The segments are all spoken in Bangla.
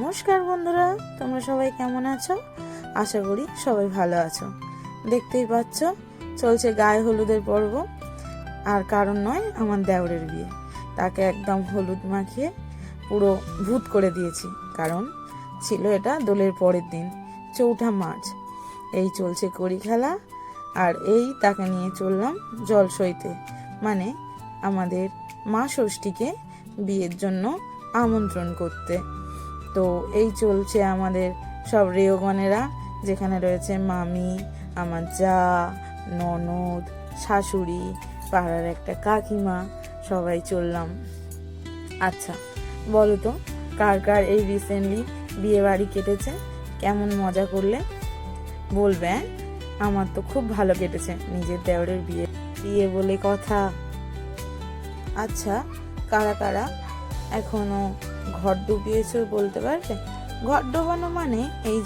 নমস্কার বন্ধুরা, তোমরা সবাই কেমন আছো? আশা করি সবাই ভালো আছো। দেখতেই পাচ্ছ চলছে গায়ে হলুদের পর্ব। আর কারণ নয়, আমার দেওরের বিয়ে। তাকে একদম হলুদ মাখিয়ে পুরো ভূত করে দিয়েছি। কারণ ছিল এটা দোলের পরের দিন, 4 মার্চ। এই চলছে কড়ি খেলা, আর এই তাকে নিয়ে চললাম জল সইতে, মানে আমাদের মা ষষ্ঠীকে বিয়ের জন্য আমন্ত্রণ করতে। তো এই চলছে আমাদের সব রেয়গণেরা, যেখানে রয়েছে মামি, আমার যা, ননদ, শাশুড়ি, পাড়ার একটা কাকিমা, সবাই চললাম। আচ্ছা বলো তো, কার কার এই রিসেন্টলি বিয়ে বাড়ি কেটেছে, কেমন মজা করলে বলবে? আমার তো খুব ভালো কেটেছে, নিজের দেওরের বিয়ে বিয়ে বলে কথা। আচ্ছা, কারা কারা এখনো ঘর ডুবিয়েছো বলতে পারবে? ঘর ডোবানো মানে এই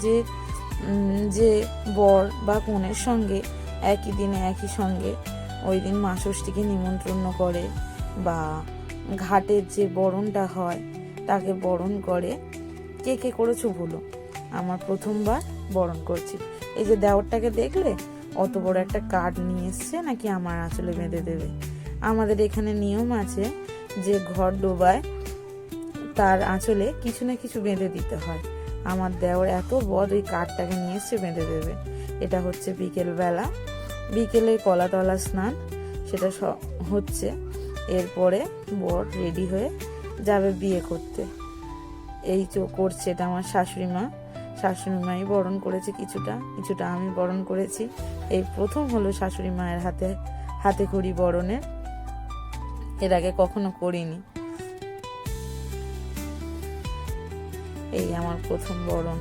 যে বর বা কনের সঙ্গে একই দিনে একই সঙ্গে ওই দিন মা ষষ্ঠীকে নিমন্ত্রণ করে, বা ঘাটের যে বরণটা হয় তাকে বরণ করে। কে কে করেছো বলো? আমার প্রথমবার বরণ করছি। এই যে দেওরটাকে দেখলে, অত বড় একটা কার্ড নিয়ে এসছে নাকি আমার আঁচলে বেঁধে দেবে। আমাদের এখানে নিয়ম আছে যে ঘর ডোবায় তার আঁচলে কিছু না কিছু বেঁধে দিতে হয়। আমার দেওর এত বড় ওই কাঠটাকে নিয়ে এসে বেঁধে দেবে। এটা হচ্ছে বিকেলবেলা, বিকেলে কলাতলা স্নান সেটা হচ্ছে। এরপরে বর রেডি হয়ে যাবে বিয়ে করতে। এই করছে এটা আমার শাশুড়ি মা। শাশুড়ি মাই বরণ করেছে, কিছুটা কিছুটা আমি বরণ করেছি। এই প্রথম হলো শাশুড়ি মায়ের হাতে হাতে খড়ি বরণের, এর আগে কখনো করিনি। এই আমার প্রথম বরণ।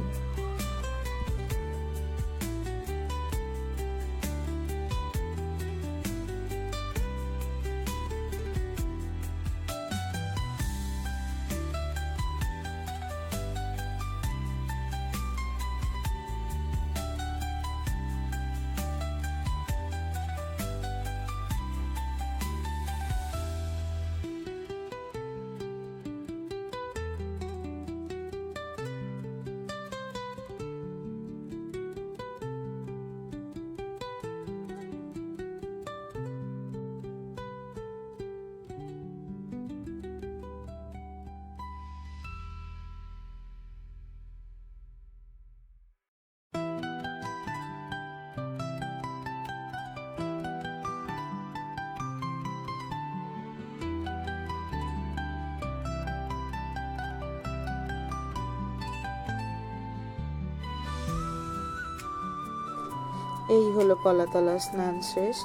এই হলো কলাতলা স্নান শেষ।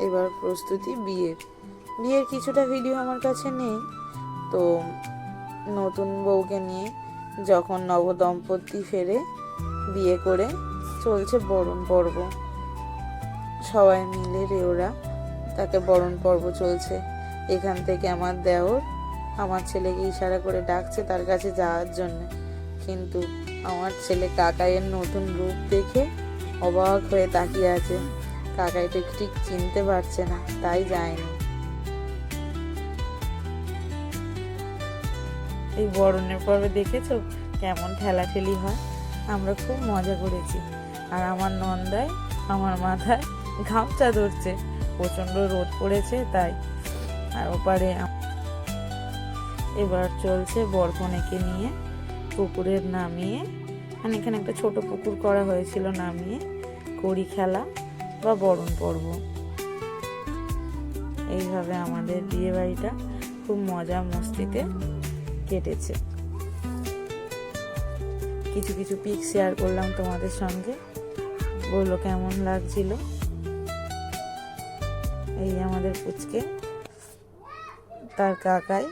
এবার প্রস্তুতি বিয়ের। বিয়ের কিছুটা ভিডিও আমার কাছে নেই, তো নতুন বউকে নিয়ে যখন নবদম্পতি ফেরে বিয়ে করে চলছে বরণ পর্ব। সবাই মিলে রেওরা তাকে বরণ পর্ব চলছে। এখান থেকে আমার দেওর আমার ছেলেকে ইশারা করে ডাকছে তার কাছে যাওয়ার জন্য, কিন্তু আমার ছেলে কাকাইয়ের নতুন রূপ দেখে অবাক হয়ে তাকিয়ে আছে। কাকাইটা ঠিক চিনতে পারছে না, তাই যায়নি। এই বরণের পর্বে দেখেছো কেমন ঠেলাঠেলি হয়? আমরা খুব মজা করেছি। আর আমার নন্দায় আমার মাথায় গামছা ধরছে, প্রচন্ড রোদ পড়েছে তাই। আর ওপারে এবার চলছে বরকনেকে নিয়ে পুকুরের নামিয়ে, মানে এখানে একটা ছোট পুকুর করা হয়েছিল, নামিয়ে কড়ি খেলা বা বরণ পর্ব। এইভাবে আমাদের বিয়ে বাড়িটা খুব মজা মস্তিতে কেটেছে। কিছু কিছু পিক শেয়ার করলাম তোমাদের সঙ্গে, বললো কেমন লাগছিল। এই আমাদের পুচকে, তার কাকাই